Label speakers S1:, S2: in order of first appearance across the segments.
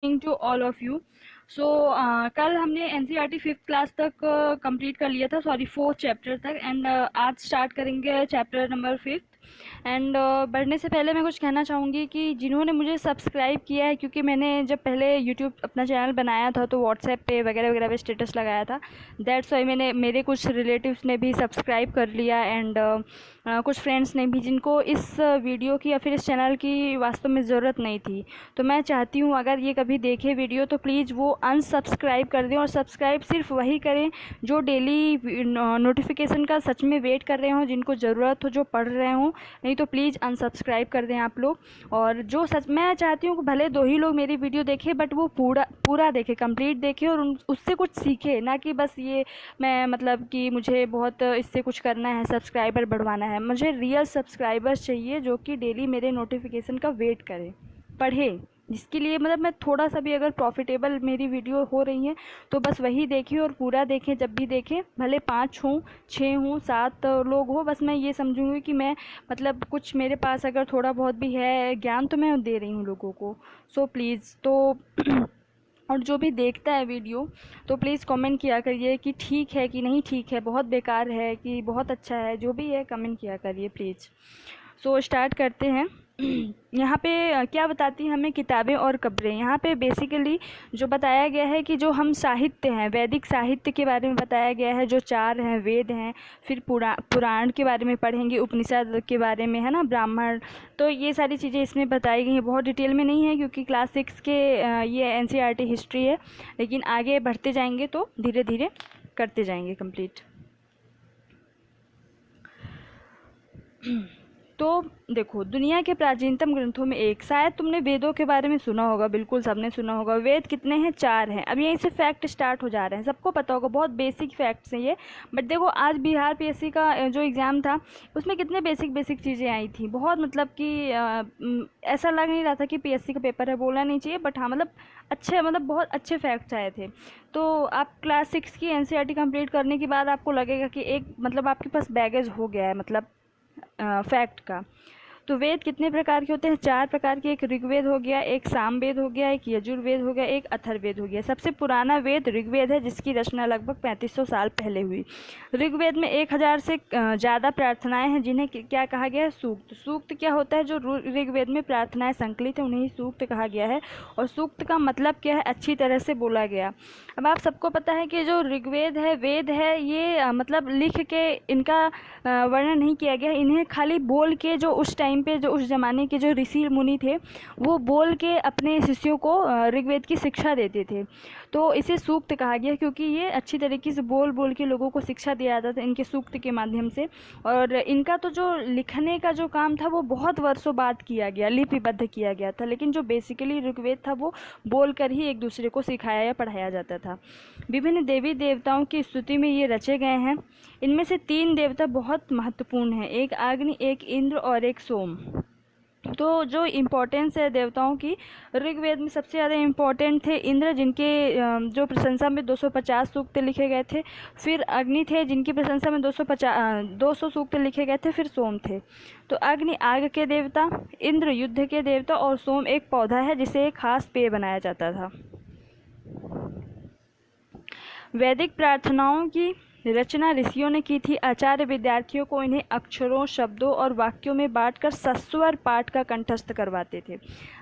S1: To all of you. So कल हमने NCERT fifth class तक कंप्लीट कर लिया था, सॉरी फोर्थ चैप्टर तक। एंड आज स्टार्ट करेंगे चैप्टर नंबर फिफ्थ। एंड बढ़ने से पहले मैं कुछ कहना चाहूँगी कि जिन्होंने मुझे सब्सक्राइब किया है, क्योंकि मैंने जब पहले यूट्यूब अपना चैनल बनाया था तो व्हाट्सएप पे वगैरह वगैरह पे स्टेटस लगाया था। दैट्स वाई मेरे कुछ रिलेटिव्स ने भी सब्सक्राइब कर लिया। एंड कुछ फ्रेंड्स ने भी, जिनको इस वीडियो की या फिर इस चैनल की वास्तव में ज़रूरत नहीं थी। तो मैं चाहती हूँ अगर ये कभी देखे वीडियो तो प्लीज़ वो अनसब्सक्राइब कर दें, और सब्सक्राइब सिर्फ वही करें जो डेली नोटिफिकेशन का सच में वेट कर रहे हों, जिनको ज़रूरत हो, जो पढ़ रहे हों। नहीं तो प्लीज़ अनसब्सक्राइब कर दें आप लोग। और जो सच मैं चाहती हूँ कि भले दो ही लोग मेरी वीडियो देखें, बट वो पूरा पूरा देखें, कंप्लीट देखें, और उससे कुछ सीखे, ना कि बस ये मैं मतलब कि मुझे बहुत इससे कुछ करना है, सब्सक्राइबर बढ़वाना है। मुझे रियल सब्सक्राइबर्स चाहिए जो कि डेली मेरे नोटिफिकेशन का वेट करें, पढ़े, जिसके लिए मतलब मैं थोड़ा सा भी अगर प्रॉफिटेबल मेरी वीडियो हो रही है तो बस वही देखें और पूरा देखें। जब भी देखें, भले 5 हों, 6 हों, 7 लोग हो, बस मैं ये समझूंगी कि मैं मतलब कुछ मेरे पास अगर थोड़ा बहुत भी है ज्ञान तो मैं दे रही हूँ लोगों को। सो प्लीज़ तो और जो भी देखता है वीडियो तो प्लीज़ कमेंट किया करिए कि ठीक है कि नहीं ठीक है, बहुत बेकार है कि बहुत अच्छा है, जो भी है कमेंट किया करिए प्लीज़। सो स्टार्ट करते हैं। यहाँ पे क्या बताती हैं हमें किताबें और कब्रें। यहाँ पे बेसिकली जो बताया गया है कि जो हम साहित्य हैं, वैदिक साहित्य के बारे में बताया गया है, जो 4 हैं, वेद हैं, फिर पुराण के बारे में पढ़ेंगे, उपनिषद के बारे में, है ना, ब्राह्मण। तो ये सारी चीज़ें इसमें बताई गई हैं, बहुत डिटेल में नहीं है क्योंकि क्लास 6 के ये एनसीईआरटी हिस्ट्री है, लेकिन आगे बढ़ते जाएंगे तो धीरे धीरे करते जाएंगे कंप्लीट। तो देखो, दुनिया के प्राचीनतम ग्रंथों में एक, शायद तुमने वेदों के बारे में सुना होगा, बिल्कुल सबने सुना होगा। वेद कितने हैं? 4 हैं। अब यहीं से फैक्ट स्टार्ट हो जा रहे हैं, सबको पता होगा, बहुत बेसिक फैक्ट्स हैं ये। बट देखो, आज बिहार पीएससी का जो एग्ज़ाम था उसमें कितने बेसिक बेसिक चीज़ें आई थी, बहुत मतलब कि ऐसा लग नहीं रहा था कि पीएससी का पेपर है, बोलना नहीं चाहिए, बट हाँ मतलब अच्छे, मतलब बहुत अच्छे फैक्ट्स आए थे। तो आप क्लास 6 की एनसीईआरटी कंप्लीट करने के बाद आपको लगेगा कि एक मतलब आपके पास बैगेज हो गया है, मतलब फैक्ट का। तो वेद कितने प्रकार के होते हैं? 4 प्रकार के। एक ऋग्वेद हो गया, एक सामवेद हो गया, एक यजुर्वेद हो गया, एक अथर्ववेद हो गया। सबसे पुराना वेद ऋग्वेद है, जिसकी रचना लगभग 3500 साल पहले हुई। ऋग्वेद में 1000 से ज़्यादा प्रार्थनाएं हैं, जिन्हें क्या कहा गया है? सूक्त। सूक्त क्या होता है? जो ऋग्वेद में प्रार्थनाएं संकलित है उन्हें सूक्त कहा गया है। और सूक्त का मतलब क्या है? अच्छी तरह से बोला गया। अब आप सबको पता है कि जो ऋग्वेद है, वेद है, ये मतलब लिख के इनका वर्णन नहीं किया गया। इन्हें खाली बोल के, जो उस टाइम पे, जो उस ज़माने के जो ऋषि मुनि थे, वो बोल के अपने शिष्यों को ऋग्वेद की शिक्षा देते थे। तो इसे सूक्त कहा गया क्योंकि ये अच्छी तरीके से बोल बोल के लोगों को शिक्षा दिया जाता था इनके सूक्त के माध्यम से। और इनका तो जो लिखने का जो काम था वो बहुत वर्षों बाद किया गया, लिपिबद्ध किया गया था। लेकिन जो बेसिकली ऋग्वेद था वो बोल कर ही एक दूसरे को सिखाया या पढ़ाया जाता था। विभिन्न देवी देवताओं की स्तुति में ये रचे गए हैं। इनमें से 3 देवता बहुत महत्वपूर्ण हैं, एक अग्नि, एक इंद्र और एक सोम। तो जो इम्पोर्टेंस है देवताओं की, ऋग्वेद में सबसे ज़्यादा इम्पोर्टेंट थे इंद्र, जिनके जो प्रशंसा में 250 सूक्त लिखे गए थे। फिर अग्नि थे, जिनकी प्रशंसा में 200 सूक्त लिखे गए थे। फिर सोम थे। तो अग्नि आग के देवता, इंद्र युद्ध के देवता, और सोम एक पौधा है जिसे एक खास पेय बनाया जाता था। वैदिक प्रार्थनाओं की रचना ऋषियों ने की थी। आचार्य विद्यार्थियों को इन्हें अक्षरों, शब्दों और वाक्यों में बांटकर सस्वर पाठ का कंठस्थ करवाते थे।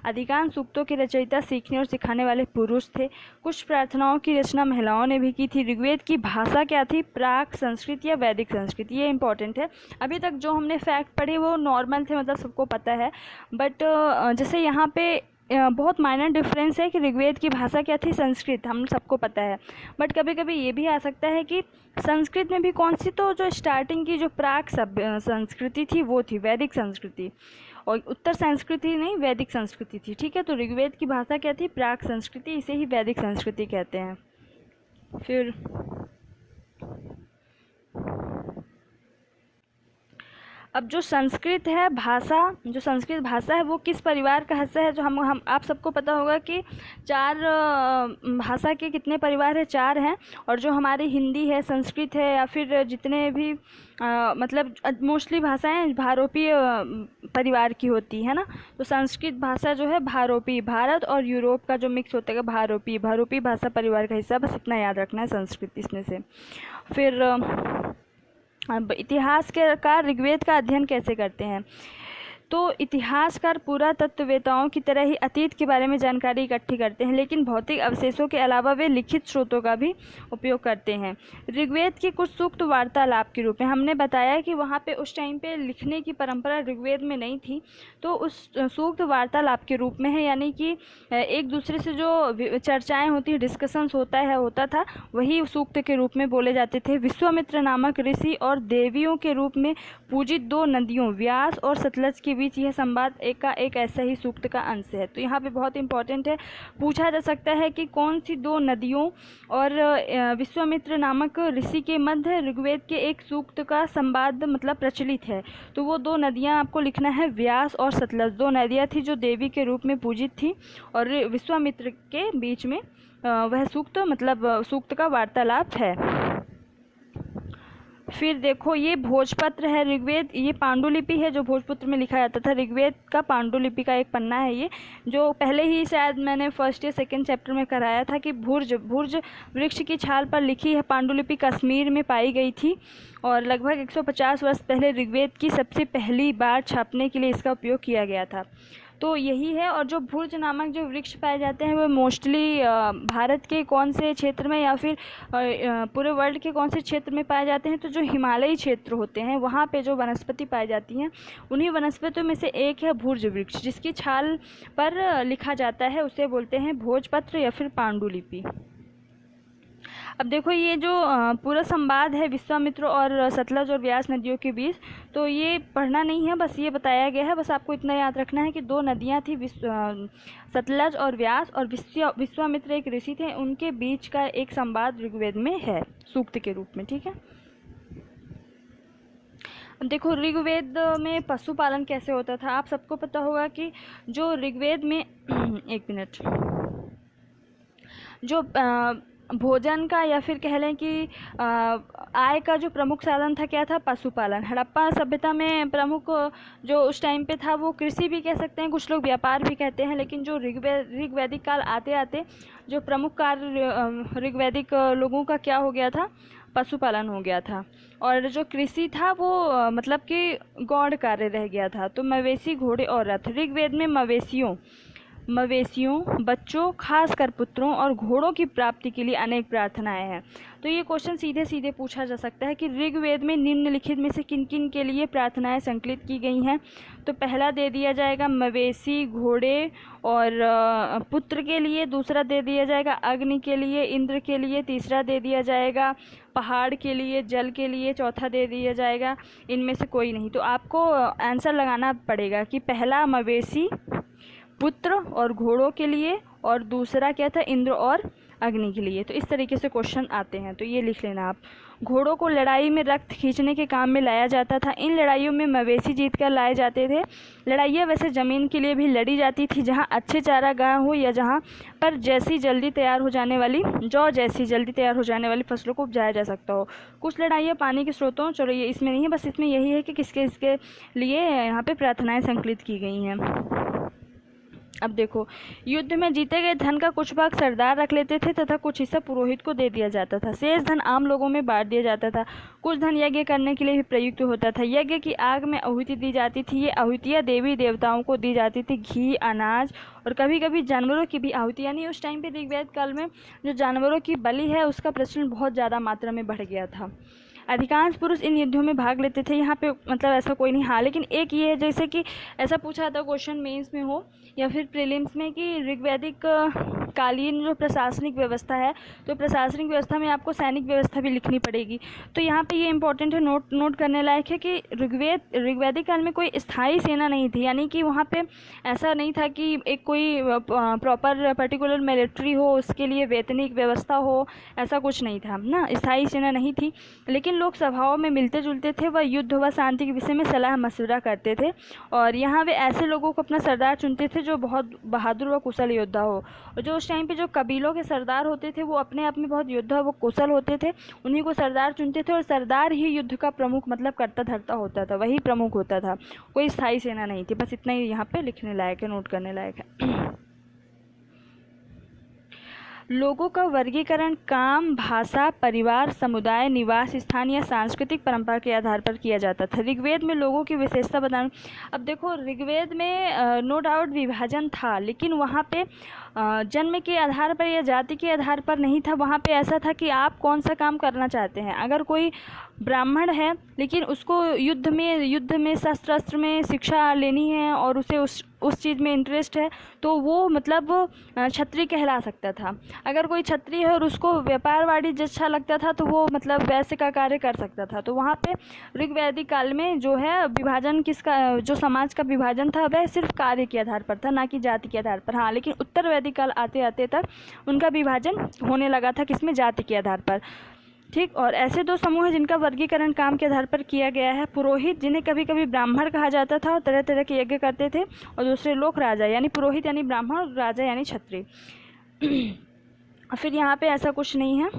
S1: अधिकांश सूक्तों के रचयिता सीखने और सिखाने वाले पुरुष थे। कुछ प्रार्थनाओं की रचना महिलाओं ने भी की थी। ऋग्वेद की भाषा क्या थी? प्राक संस्कृत या वैदिक संस्कृत। ये इंपॉर्टेंट है। अभी तक जो हमने फैक्ट पढ़े वो नॉर्मल थे, मतलब सबको पता है। बट जैसे यहाँ पे बहुत माइनर डिफरेंस है कि ऋग्वेद की भाषा क्या थी? संस्कृत, हम सबको पता है। बट कभी कभी ये भी आ सकता है कि संस्कृत में भी कौन सी, तो जो स्टार्टिंग की जो प्राक संस्कृति थी वो थी वैदिक संस्कृति, और उत्तर संस्कृति नहीं, वैदिक संस्कृति थी। ठीक है, तो ऋग्वेद की भाषा क्या थी? प्राक संस्कृति, इसे ही वैदिक संस्कृति कहते हैं। फिर अब जो संस्कृत है भाषा, जो संस्कृत भाषा है वो किस परिवार का हिस्सा है? जो हम आप सबको पता होगा कि चार भाषा के कितने परिवार है? चार हैं। और जो हमारी हिंदी है, संस्कृत है, या फिर जितने भी मतलब मोस्टली भाषाएं भारोपीय परिवार की होती है ना। तो संस्कृत भाषा जो है भारोपीय, भारत और यूरोप का जो मिक्स होता है भारोपीय भाषा परिवार का हिस्सा, बस इतना याद रखना है संस्कृत इसमें से। फिर अब इतिहासकार ऋग्वेद का अध्ययन कैसे करते हैं? तो इतिहासकार पुरातत्ववेत्ताओं की तरह ही अतीत के बारे में जानकारी इकट्ठी करते हैं, लेकिन भौतिक अवशेषों के अलावा वे लिखित स्रोतों का भी उपयोग करते हैं। ऋग्वेद की कुछ सूक्त वार्तालाप के रूप में, हमने बताया कि वहाँ पे उस टाइम पे लिखने की परंपरा ऋग्वेद में नहीं थी, तो उस सूक्त वार्तालाप के रूप में है, यानी कि एक दूसरे से जो चर्चाएँ होती, डिस्कशंस होता था, वही सूक्त के रूप में बोले जाते थे। विश्वामित्र नामक ऋषि और देवियों के रूप में पूजित दो नदियों व्यास और सतलज के बीच यह संवाद एक ऐसा ही सूक्त का अंश है। तो यहाँ पे बहुत इंपॉर्टेंट है, पूछा जा सकता है कि कौन सी दो नदियों और विश्वामित्र नामक ऋषि के मध्य ऋग्वेद के एक सूक्त का संवाद मतलब प्रचलित है। तो वो दो नदियाँ आपको लिखना है, व्यास और सतलज, दो नदियाँ थी जो देवी के रूप में पूजित थी, और विश्वामित्र के बीच में वह सूक्त मतलब सूक्त का वार्तालाप है। फिर देखो ये भोजपत्र है ऋग्वेद, ये पांडुलिपि है जो भोजपत्र में लिखा जाता था। ऋग्वेद का पांडुलिपि का एक पन्ना है ये, जो पहले ही शायद मैंने फर्स्ट या सेकंड चैप्टर में कराया था कि भुर्ज वृक्ष की छाल पर लिखी है पांडुलिपि कश्मीर में पाई गई थी, और लगभग 150 वर्ष पहले ऋग्वेद की सबसे पहली बार छापने के लिए इसका उपयोग किया गया था। तो यही है। और जो भुर्ज नामक जो वृक्ष पाए जाते हैं वो मोस्टली भारत के कौन से क्षेत्र में या फिर पूरे वर्ल्ड के कौन से क्षेत्र में पाए जाते हैं? तो जो हिमालयी क्षेत्र होते हैं वहाँ पे जो वनस्पति पाई जाती हैं, उन्हीं वनस्पतियों में से एक है भुर्ज वृक्ष, जिसकी छाल पर लिखा जाता है, उसे बोलते हैं भोजपत्र या फिर पांडुलिपि। अब देखो ये जो पूरा संवाद है विश्वामित्र और सतलज और व्यास नदियों के बीच, तो ये पढ़ना नहीं है, बस ये बताया गया है। बस आपको इतना याद रखना है कि दो नदियाँ थी, सतलज और व्यास, और विश्वामित्र एक ऋषि थे, उनके बीच का एक संवाद ऋग्वेद में है सूक्त के रूप में। ठीक है, देखो ऋग्वेद में पशुपालन कैसे होता था? आप सबको पता होगा कि जो ऋग्वेद में एक मिनट, जो भोजन का या फिर कह लें कि आय का जो प्रमुख साधन था क्या था? पशुपालन। हड़प्पा सभ्यता में प्रमुख जो उस टाइम पे था वो कृषि भी कह सकते हैं, कुछ लोग व्यापार भी कहते हैं, लेकिन जो ऋग्वैदिक काल आते आते जो प्रमुख कार्य ऋग्वैदिक लोगों का क्या हो गया था? पशुपालन हो गया था। और जो कृषि था वो मतलब कि गौण कार्य रह गया था। तो मवेशी, घोड़े और रथ, ऋग्वेद में मवेशियों, बच्चों, खासकर पुत्रों और घोड़ों की प्राप्ति के लिए अनेक प्रार्थनाएं हैं। तो ये क्वेश्चन सीधे सीधे पूछा जा सकता है कि ऋग्वेद में निम्नलिखित में से किन किन के लिए प्रार्थनाएं संकलित की गई हैं? तो पहला दे दिया जाएगा मवेशी, घोड़े और पुत्र के लिए, दूसरा दे दिया जाएगा अग्नि के लिए, इंद्र के लिए, तीसरा दे दिया जाएगा पहाड़ के लिए, जल के लिए, चौथा दे दिया जाएगा इनमें से कोई नहीं। तो आपको आंसर लगाना पड़ेगा कि पहला मवेशी, पुत्र और घोड़ों के लिए, और दूसरा क्या था? इंद्र और अग्नि के लिए। तो इस तरीके से क्वेश्चन आते हैं, तो ये लिख लेना आप। घोड़ों को लड़ाई में रक्त खींचने के काम में लाया जाता था। इन लड़ाइयों में मवेशी जीत कर लाए जाते थे। लड़ाइयाँ वैसे ज़मीन के लिए भी लड़ी जाती थी जहाँ अच्छे चारागाह हो, या जहाँ पर जौ जैसी जल्दी तैयार हो जाने वाली फसलों को उपजाया जा सकता हो। कुछ लड़ाइयाँ पानी के स्रोतों, चलो ये इसमें नहीं है, बस इसमें यही है कि किसके लिए यहाँ पर प्रार्थनाएँ संकलित की गई हैं। अब देखो, युद्ध में जीते गए धन का कुछ भाग सरदार रख लेते थे तथा कुछ हिस्सा पुरोहित को दे दिया जाता था। शेष धन आम लोगों में बांट दिया जाता था। कुछ धन यज्ञ करने के लिए भी प्रयुक्त होता था। यज्ञ की आग में आहुति दी जाती थी। ये आहुतियाँ देवी देवताओं को दी जाती थी। घी, अनाज और कभी कभी जानवरों की भी आहुति, यानी उस टाइम पे ऋग्वेद काल में जो जानवरों की बलि है उसका प्रचलन बहुत ज़्यादा मात्रा में बढ़ गया था। अधिकांश पुरुष इन युद्धों में भाग लेते थे। यहाँ पे मतलब ऐसा कोई नहीं, हाँ, लेकिन एक ये है जैसे कि ऐसा पूछा था क्वेश्चन मेंस में हो या फिर प्रीलिम्स में कि ऋग्वैदिक कालीन जो प्रशासनिक व्यवस्था है, तो प्रशासनिक व्यवस्था में आपको सैनिक व्यवस्था भी लिखनी पड़ेगी। तो यहाँ पे ये इंपॉर्टेंट है, नोट करने लायक है कि ऋग्वैदिक काल में कोई स्थायी सेना नहीं थी, यानी कि वहाँ पे ऐसा नहीं था कि एक कोई प्रॉपर पर्टिकुलर मिलिट्री हो, उसके लिए वेतनिक व्यवस्था हो, ऐसा कुछ नहीं था ना, स्थायी सेना नहीं थी। लेकिन लोग सभाओं में मिलते जुलते थे, वह युद्ध व शांति के विषय में सलाह मशवरा करते थे, और यहाँ वे ऐसे लोगों को अपना सरदार चुनते थे जो बहुत बहादुर व कुशल योद्धा हो। और जो उस टाइम पे जो कबीलों के सरदार होते थे वो अपने आप में बहुत योद्धा व कुशल होते थे, उन्हीं को सरदार चुनते थे, और सरदार ही युद्ध का प्रमुख मतलब करता धरता होता था, वही प्रमुख होता था, कोई स्थायी सेना नहीं थी। बस इतना ही यहाँ पे लिखने लायक है, नोट करने लायक है। लोगों का वर्गीकरण काम, भाषा, परिवार, समुदाय, निवास स्थान या सांस्कृतिक परंपरा के आधार पर किया जाता था। ऋग्वेद में लोगों की विशेषता बताना। अब देखो, ऋग्वेद में नो डाउट विभाजन था, लेकिन वहाँ पे जन्म के आधार पर या जाति के आधार पर नहीं था। वहाँ पे ऐसा था कि आप कौन सा काम करना चाहते हैं। अगर कोई ब्राह्मण है लेकिन उसको युद्ध में शस्त्र अस्त्र में शिक्षा लेनी है और उसे उस चीज़ में इंटरेस्ट है, तो वो मतलब क्षत्रिय कहला सकता था। अगर कोई क्षत्रिय है और उसको व्यापार वाणिज्य अच्छा लगता था, तो वो मतलब वैसे का कार्य कर सकता था। तो वहाँ पे ऋग्वैदिक काल में जो है विभाजन जो समाज का विभाजन था वह सिर्फ कार्य के आधार पर था, ना कि जाति के आधार पर। हाँ, लेकिन उत्तर वैदिक काल आते आते तक उनका विभाजन होने लगा था, किसमें, जाति के आधार पर। ठीक। और ऐसे दो समूह हैं जिनका वर्गीकरण काम के आधार पर किया गया है। पुरोहित, जिन्हें कभी कभी ब्राह्मण कहा जाता था और तरह तरह के यज्ञ करते थे, और दूसरे लोग राजा, यानी पुरोहित यानी ब्राह्मण, और राजा यानी क्षत्रिय। फिर यहाँ पे ऐसा कुछ नहीं है।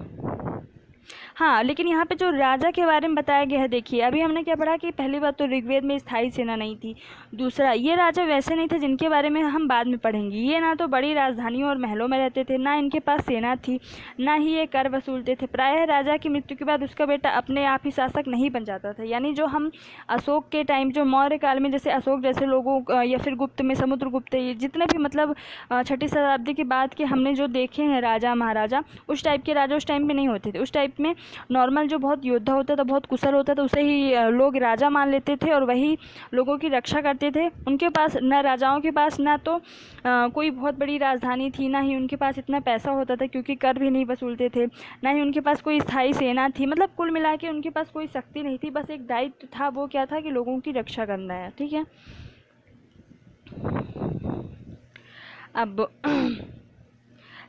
S1: हाँ, लेकिन यहाँ पे जो राजा के बारे में बताया गया है, देखिए अभी हमने क्या पढ़ा कि पहली बात तो ऋग्वेद में स्थायी सेना नहीं थी। दूसरा, ये राजा वैसे नहीं थे जिनके बारे में हम बाद में पढ़ेंगे। ये ना तो बड़ी राजधानियों और महलों में रहते थे, ना इनके पास सेना थी, ना ही ये कर वसूलते थे। प्रायः राजा की मृत्यु के बाद उसका बेटा अपने आप ही शासक नहीं बन जाता था। यानी जो हम अशोक के टाइम, जो मौर्य काल में जैसे अशोक जैसे लोगों, या फिर गुप्त में समुद्रगुप्त, ये जितने भी मतलब 6ठी शताब्दी के बाद के हमने जो देखे हैं राजा महाराजा, उस टाइप के राजा उस टाइम पे नहीं होते थे। उस टाइप में नॉर्मल जो बहुत योद्धा होता था, बहुत कुशल होता था, उसे ही लोग राजा मान लेते थे और वही लोगों की रक्षा करते थे। उनके पास, न राजाओं के पास ना तो कोई बहुत बड़ी राजधानी थी, ना ही उनके पास इतना पैसा होता था, क्योंकि कर भी नहीं वसूलते थे, ना ही उनके पास कोई स्थायी सेना थी। मतलब कुल मिला के उनके पास कोई शक्ति नहीं थी, बस एक दायित्व था। वो क्या था कि लोगों की रक्षा करना है। ठीक है। अब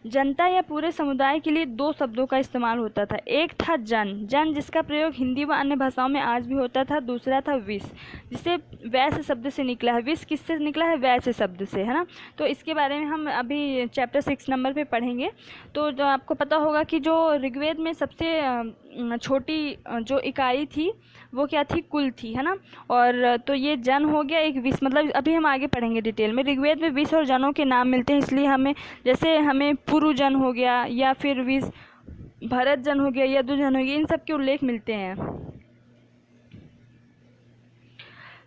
S1: जनता या पूरे समुदाय के लिए दो शब्दों का इस्तेमाल होता था। एक था जन, जिसका प्रयोग हिंदी व अन्य भाषाओं में आज भी होता था। दूसरा था विष, जिसे वैश्य शब्द से निकला है। विष किससे निकला है? वैश्य शब्द से, है ना। तो इसके बारे में हम अभी चैप्टर 6 नंबर पे पढ़ेंगे। तो जो आपको पता होगा कि जो ऋग्वेद में सबसे छोटी जो इकाई थी वो क्या थी? कुल थी, है ना। और तो ये जन हो गया, एक विष, मतलब अभी हम आगे पढ़ेंगे डिटेल में। ऋग्वेद में विष और जनों के नाम मिलते हैं, इसलिए हमें पुरुजन हो गया, या फिर विष, भरत जन हो गया, यदुजन हो गया, इन सब के उल्लेख मिलते हैं।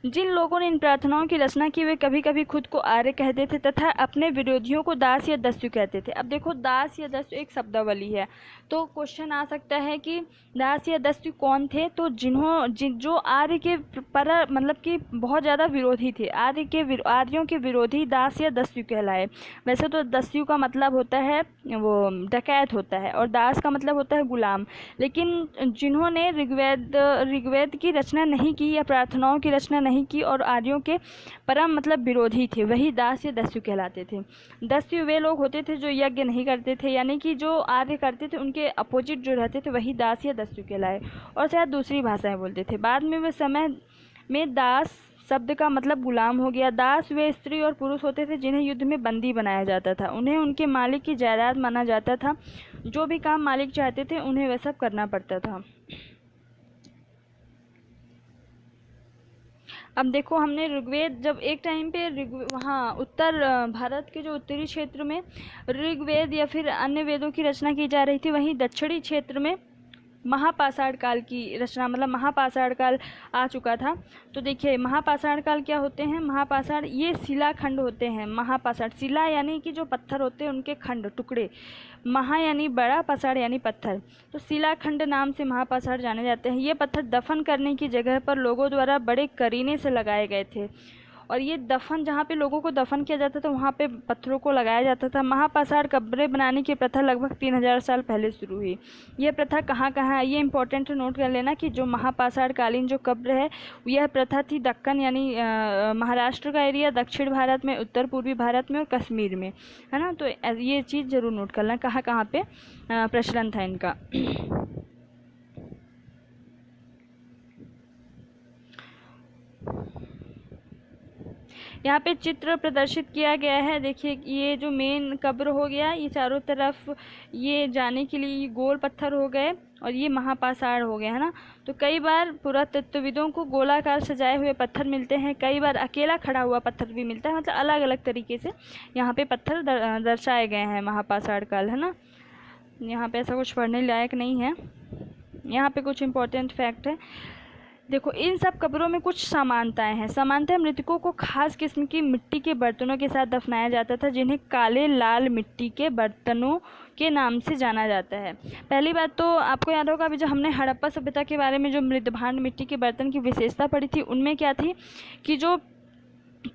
S1: जिन लोगों ने इन प्रार्थनाओं की रचना की वे कभी कभी खुद को आर्य कहते थे तथा अपने विरोधियों को दास या दस्यु कहते थे। अब देखो, दास या दस्यु एक शब्दावली है, तो क्वेश्चन आ सकता है कि दास या दस्यु कौन थे? तो जो आर्य के पर मतलब कि बहुत ज़्यादा विरोधी थे, आर्यों के विरोधी दास या दस्यु कहलाए। वैसे तो दस्यु का मतलब होता है वो डकैत होता है, और दास का मतलब होता है गुलाम। लेकिन जिन्होंने ऋग्वेद की रचना नहीं की या प्रार्थनाओं की रचना नहीं की और आर्यों के परम मतलब विरोधी थे, वही दास या दस्यु कहलाते थे। दस्यु वे लोग होते थे जो यज्ञ नहीं करते थे, यानी कि जो आर्य करते थे उनके अपोजिट जो रहते थे वही दास या दस्यु कहलाए, और शायद दूसरी भाषाएं बोलते थे। बाद में वे समय में दास शब्द का मतलब गुलाम हो गया। दास वे स्त्री और पुरुष होते थे जिन्हें युद्ध में बंदी बनाया जाता था। उन्हें उनके मालिक की जायदाद माना जाता था। जो भी काम मालिक चाहते थे उन्हें वह सब करना पड़ता था। अब देखो, हमने ऋग्वेद जब एक टाइम पे वहाँ उत्तर भारत के जो उत्तरी क्षेत्र में ऋग्वेद या फिर अन्य वेदों की रचना की जा रही थी, वहीं दक्षिणी क्षेत्र में महापाषाण काल की रचना, मतलब महापाषाण काल आ चुका था। तो देखिए, महापाषाण काल क्या होते हैं? महापाषाण ये शिलाखंड होते हैं। महापाषाण, शिला यानी कि जो पत्थर होते हैं उनके खंड, टुकड़े। महा यानी बड़ा, पाषाण यानी पत्थर। तो शिलाखंड नाम से महापाषाण जाने जाते हैं। ये पत्थर दफन करने की जगह पर लोगों द्वारा बड़े करीने से लगाए गए थे, और ये दफन, जहाँ पे लोगों को दफन किया जाता था वहाँ पे पत्थरों को लगाया जाता था। महापाषाण कब्रें बनाने की प्रथा लगभग 3000 साल पहले शुरू हुई। ये प्रथा कहाँ कहाँ है, ये इंपॉर्टेंट नोट कर लेना कि जो महापाषाण कालीन जो कब्र है, यह प्रथा थी दक्कन यानी महाराष्ट्र का एरिया, दक्षिण भारत में, उत्तर पूर्वी भारत में और कश्मीर में, है ना। तो ये चीज़ ज़रूर नोट करना कहाँ कहाँ पे प्रचलन था इनका। यहाँ पे चित्र प्रदर्शित किया गया है। देखिए ये जो मेन कब्र हो गया, ये चारों तरफ ये जाने के लिए ये गोल पत्थर हो गए और ये महापाषाण हो गया, है ना। तो कई बार पुरातत्वविदों को गोलाकार सजाए हुए पत्थर मिलते हैं, कई बार अकेला खड़ा हुआ पत्थर भी मिलता है, मतलब अलग अलग तरीके से यहाँ पे पत्थर दर्शाए गए हैं महापाषाण काल, है ना। यहाँ पे ऐसा कुछ पढ़ने लायक नहीं है। यहाँ पे कुछ इम्पोर्टेंट फैक्ट है। देखो इन सब कब्रों में कुछ समानताएं हैं। समानताएं, मृतकों को खास किस्म की मिट्टी के बर्तनों के साथ दफनाया जाता था, जिन्हें काले लाल मिट्टी के बर्तनों के नाम से जाना जाता है। पहली बात तो आपको याद होगा, अभी जो हमने हड़प्पा सभ्यता के बारे में जो मृदभांड मिट्टी के बर्तन की विशेषता पढ़ी थी, उनमें क्या थी कि जो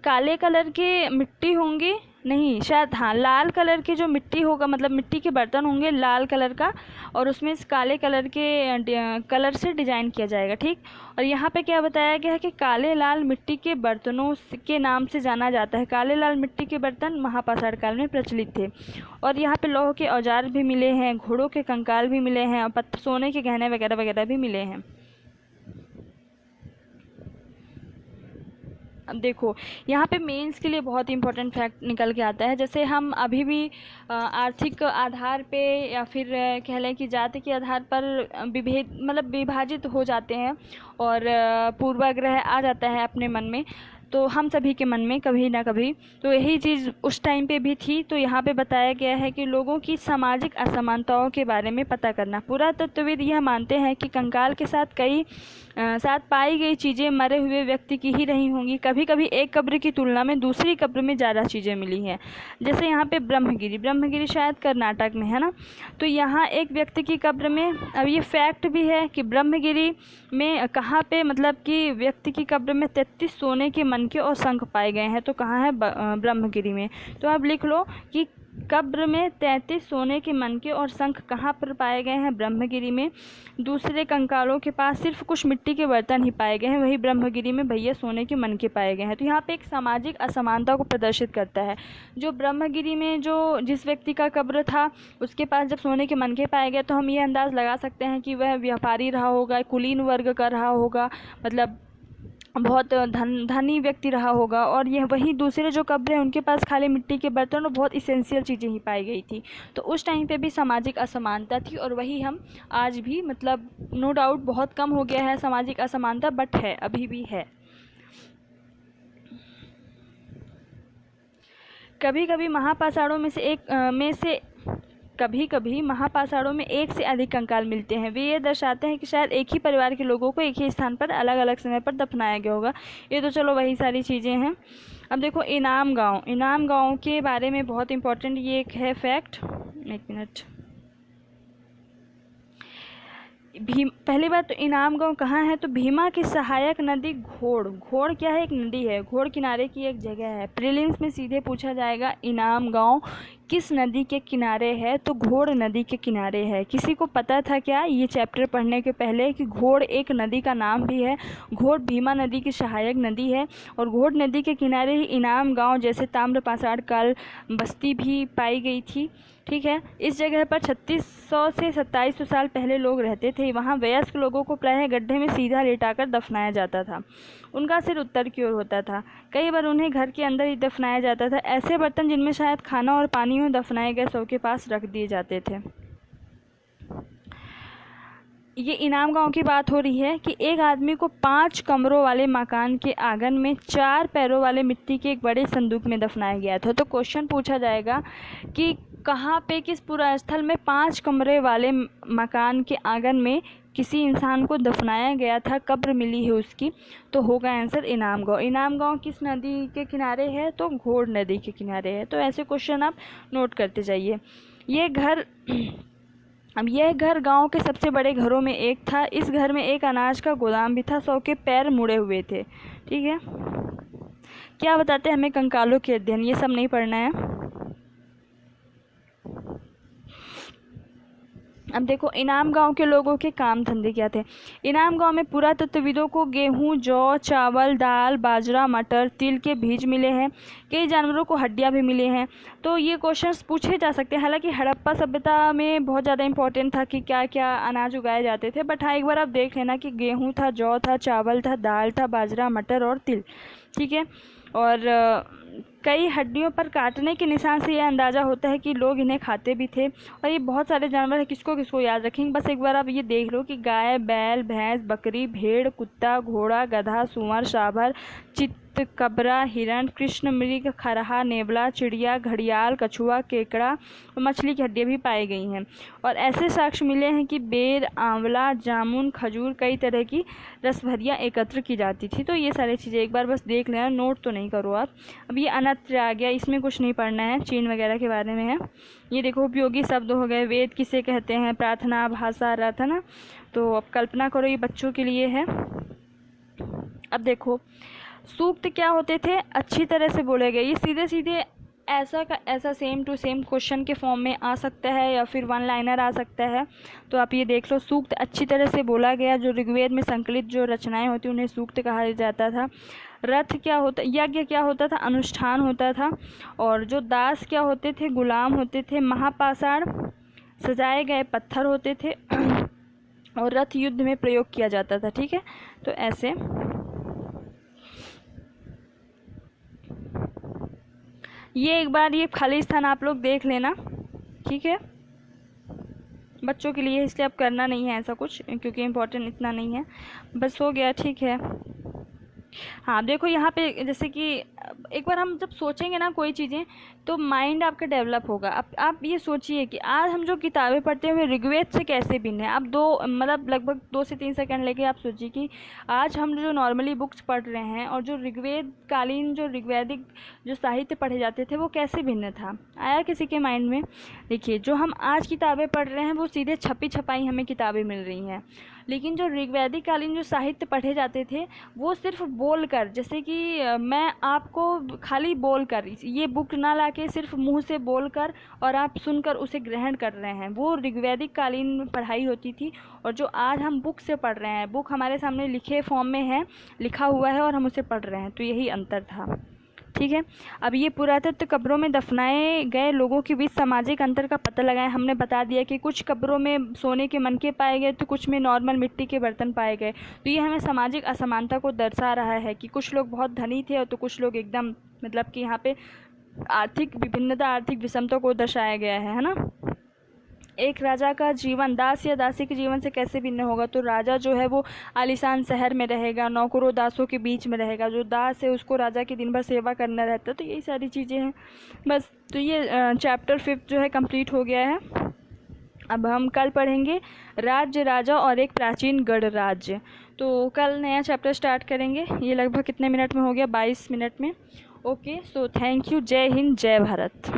S1: काले कलर की मिट्टी होंगी, नहीं शायद हाँ, लाल कलर की जो मिट्टी होगा, मतलब मिट्टी के बर्तन होंगे लाल कलर का, और उसमें इस काले कलर के कलर से डिजाइन किया जाएगा, ठीक। और यहाँ पे क्या बताया गया है कि काले लाल मिट्टी के बर्तनों के नाम से जाना जाता है। काले लाल मिट्टी के बर्तन महापाषाण काल में प्रचलित थे। और यहाँ पे लोह के औजार भी मिले हैं, घोड़ों के कंकाल भी मिले हैं, और सोने के गहने वगैरह वगैरह भी मिले हैं। अब देखो यहाँ पे मेंस के लिए बहुत इंपॉर्टेंट फैक्ट निकल के आता है। जैसे हम अभी भी आर्थिक आधार पे या फिर कह लें कि जाति के आधार पर विभाजित हो जाते हैं और पूर्वाग्रह आ जाता है अपने मन में, तो हम सभी के मन में कभी ना कभी, तो यही चीज़ उस टाइम पे भी थी। तो यहाँ पे बताया गया है कि लोगों की सामाजिक असमानताओं के बारे में पता करना। पुरातत्वविद यह मानते हैं कि कंकाल के साथ पाई गई चीज़ें मरे हुए व्यक्ति की ही रही होंगी। कभी कभी एक कब्र की तुलना में दूसरी कब्र में ज़्यादा चीज़ें मिली हैं। जैसे यहाँ पे ब्रह्मगिरी शायद कर्नाटक में, है ना। तो यहाँ एक व्यक्ति की कब्र में, अब ये फैक्ट भी है कि ब्रह्मगिरी में कहाँ पे, मतलब कि व्यक्ति की कब्र में 33 सोने के मनके और शंख पाए गए हैं। तो कहाँ है, ब्रह्मगिरी में। तो आप लिख लो कि कब्र में 33 सोने के मनके और शंख कहाँ पर पाए गए हैं, ब्रह्मगिरी में। दूसरे कंकालों के पास सिर्फ कुछ मिट्टी के बर्तन ही पाए गए हैं, वही ब्रह्मगिरी में भैया सोने के मनके पाए गए हैं। तो यहाँ पे एक सामाजिक असमानता को प्रदर्शित करता है। जो ब्रह्मगिरी में जिस व्यक्ति का कब्र था, उसके पास जब सोने के मनके पाए गए, तो हम ये अंदाज़ लगा सकते हैं कि वह व्यापारी रहा होगा, कुलीन वर्ग का रहा होगा, मतलब बहुत धनी व्यक्ति रहा होगा। और यह वही दूसरे जो कब्र हैं, उनके पास खाली मिट्टी के बर्तन और बहुत इसेंशियल चीज़ें ही पाई गई थी। तो उस टाइम पे भी सामाजिक असमानता थी, और वही हम आज भी, मतलब नो डाउट बहुत कम हो गया है सामाजिक असमानता, बट है, अभी भी है। कभी कभी महापाषाणों में एक से अधिक कंकाल मिलते हैं। वे ये दर्शाते हैं कि शायद एक ही परिवार के लोगों को एक ही स्थान पर अलग अलग समय पर दफनाया गया होगा। ये तो चलो वही सारी चीज़ें हैं। अब देखो इनाम गांव के बारे में बहुत इंपॉर्टेंट ये एक है फैक्ट। एक मिनट, पहली बात तो इनाम गांव कहाँ है, तो भीमा की सहायक नदी घोड़ क्या है, एक नदी है, घोड़ किनारे की एक जगह है। प्रीलिम्स में सीधे पूछा जाएगा इनाम गांव किस नदी के किनारे है, तो घोड़ नदी के किनारे है। किसी को पता था क्या ये चैप्टर पढ़ने के पहले कि घोड़ एक नदी का नाम भी है? घोड़ भीमा नदी की सहायक नदी है, और घोड़ नदी के किनारे ही इनाम गांव जैसे ताम्रपाषाण काल बस्ती भी पाई गई थी, ठीक है। इस जगह पर 3600 से 2700 साल पहले लोग रहते थे। वहाँ वयस्क लोगों को प्रायः गड्ढे में सीधा लेटाकर दफनाया जाता था। उनका सिर उत्तर की ओर होता था। कई बार उन्हें घर के अंदर ही दफनाया जाता था। ऐसे बर्तन जिनमें शायद खाना और पानी हो दफनाए गए शव के पास रख दिए जाते थे। ये इनाम गांव की बात हो रही है कि एक आदमी को 5 कमरों वाले मकान के आंगन में 4 पैरों वाले मिट्टी के एक बड़े संदूक में दफनाया गया था। तो क्वेश्चन पूछा जाएगा कि कहाँ पे, किस पुरास्थल में 5 कमरे वाले मकान के आंगन में किसी इंसान को दफनाया गया था, कब्र मिली है उसकी, तो होगा आंसर इनाम गांव। इनाम गांव किस नदी के किनारे है, तो घोड़ नदी के किनारे है। तो ऐसे क्वेश्चन आप नोट करते जाइए। यह घर गांव के सबसे बड़े घरों में एक था। इस घर में एक अनाज का गोदाम भी था। 100 के पैर मुड़े हुए थे, ठीक है। क्या बताते हैं हमें कंकालों के अध्ययन, ये सब नहीं पढ़ना है। अब देखो इनाम गांव के लोगों के काम धंधे क्या थे। इनाम गांव में पुरातत्वविदों को गेहूं, जौ, चावल, दाल, बाजरा, मटर, तिल के बीज मिले हैं। कई जानवरों को हड्डियां भी मिले हैं। तो ये क्वेश्चंस पूछे जा सकते हैं। हालांकि हड़प्पा सभ्यता में बहुत ज़्यादा इंपॉर्टेंट था कि क्या क्या अनाज उगाए जाते थे, बट हाँ एक बार आप देख लेना कि गेहूँ था, जौ था, चावल था, दाल था, बाजरा, मटर और तिल, ठीक है। और कई हड्डियों पर काटने के निशान से यह अंदाज़ा होता है कि लोग इन्हें खाते भी थे। और ये बहुत सारे जानवर हैं, किसको किसको याद रखेंगे, बस एक बार आप ये देख लो कि गाय, बैल, भैंस, बकरी, भेड़, कुत्ता, घोड़ा, गधा, सूअर, सांभर, चित्त, कबरा, हिरण, कृष्ण मृग, खरहा, नेवला, चिड़िया, घड़ियाल, कछुआ, केकड़ा और मछली की हड्डियाँ भी पाई गई हैं। और ऐसे साक्ष्य मिले हैं कि बेर, आंवला, जामुन, खजूर, कई तरह की रसभरियाँ एकत्र की जाती थी। तो ये सारी चीज़ें एक बार बस देख लेना, नोट तो नहीं करो आप। अब ये अनत्र आ गया, इसमें कुछ नहीं पढ़ना है, चीन वगैरह के बारे में है। ये देखो उपयोगी शब्द हो गए, वेद किसे कहते हैं, प्रार्थना, भाषा, रथ, है ना। तो अब कल्पना करो, ये बच्चों के लिए है। अब देखो सूक्त क्या होते थे, अच्छी तरह से बोले गए। ये सीधे सीधे ऐसा का ऐसा सेम टू सेम क्वेश्चन के फॉर्म में आ सकता है या फिर वन लाइनर आ सकता है। तो आप ये देख लो, सूक्त अच्छी तरह से बोला गया। जो ऋग्वेद में संकलित जो रचनाएं होती उन्हें सूक्त कहा जाता था। रथ क्या होता, यज्ञ क्या होता था, अनुष्ठान होता था। और जो दास क्या होते थे, गुलाम होते थे। महापाषाण सजाए गए पत्थर होते थे और रथ युद्ध में प्रयोग किया जाता था, ठीक है। तो ऐसे ये एक बार ये खाली स्थान आप लोग देख लेना, ठीक है। बच्चों के लिए इसलिए अब करना नहीं है ऐसा कुछ, क्योंकि इम्पोर्टेंट इतना नहीं है, बस हो गया, ठीक है। हाँ देखो यहाँ पे जैसे कि एक बार हम जब सोचेंगे ना कोई चीज़ें, तो माइंड आपका डेवलप होगा। अब आप ये सोचिए कि आज हम जो किताबें पढ़ते हैं ऋग्वेद से कैसे भिन्न है। आप लगभग 2 से 3 सेकंड लेके आप सोचिए कि आज हम जो नॉर्मली बुक्स पढ़ रहे हैं और जो ऋग्वेद कालीन जो ऋग्वैदिक जो साहित्य पढ़े जाते थे वो कैसे भिन्न था, आया किसी के माइंड में। देखिए जो हम आज किताबें पढ़ रहे हैं वो सीधे छपी छपाई हमें किताबें मिल रही हैं, लेकिन जो ऋग्वैदिक कालीन जो साहित्य पढ़े जाते थे वो सिर्फ बोलकर, जैसे कि मैं आपको खाली बोलकर, ये बुक ना लाके सिर्फ मुंह से बोलकर और आप सुनकर उसे ग्रहण कर रहे हैं, वो ऋग्वैदिक कालीन में पढ़ाई होती थी। और जो आज हम बुक से पढ़ रहे हैं, बुक हमारे सामने लिखे फॉर्म में है, लिखा हुआ है और हम उसे पढ़ रहे हैं, तो यही अंतर था, ठीक है। अब ये पुरातत्व कब्रों में दफनाए गए लोगों के बीच सामाजिक अंतर का पता लगाएं। हमने बता दिया कि कुछ कब्रों में सोने के मनके पाए गए तो कुछ में नॉर्मल मिट्टी के बर्तन पाए गए। तो ये हमें सामाजिक असमानता को दर्शा रहा है कि कुछ लोग बहुत धनी थे और तो कुछ लोग एकदम, मतलब कि यहाँ पे आर्थिक विभिन्नता, आर्थिक विषमता को दर्शाया गया है ना। एक राजा का जीवन दास या दासी के जीवन से कैसे भिन्न होगा, तो राजा जो है वो आलीशान शहर में रहेगा, नौकरों दासों के बीच में रहेगा। जो दास है उसको राजा की दिन भर सेवा करना रहता है। तो यही सारी चीज़ें हैं बस। तो ये चैप्टर 5 जो है कंप्लीट हो गया है। अब हम कल पढ़ेंगे राज्य, राजा और एक प्राचीन गढ़ राज्य। तो कल नया चैप्टर स्टार्ट करेंगे। ये लगभग कितने मिनट में हो गया, 22 मिनट में। Okay, so thank you. जय हिंद, जय भारत।